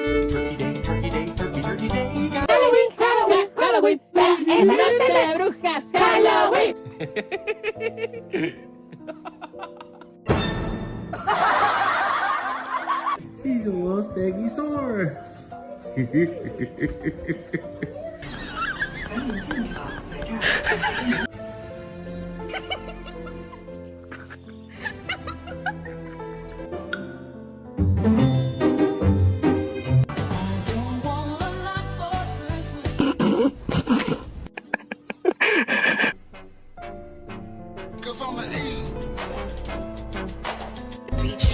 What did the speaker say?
Turkey day, turkey day, turkey day. Halloween, Halloween, Halloween. Es noche de brujas, Halloween. She's a little stegosaurus. Cause I'm an E. Beach.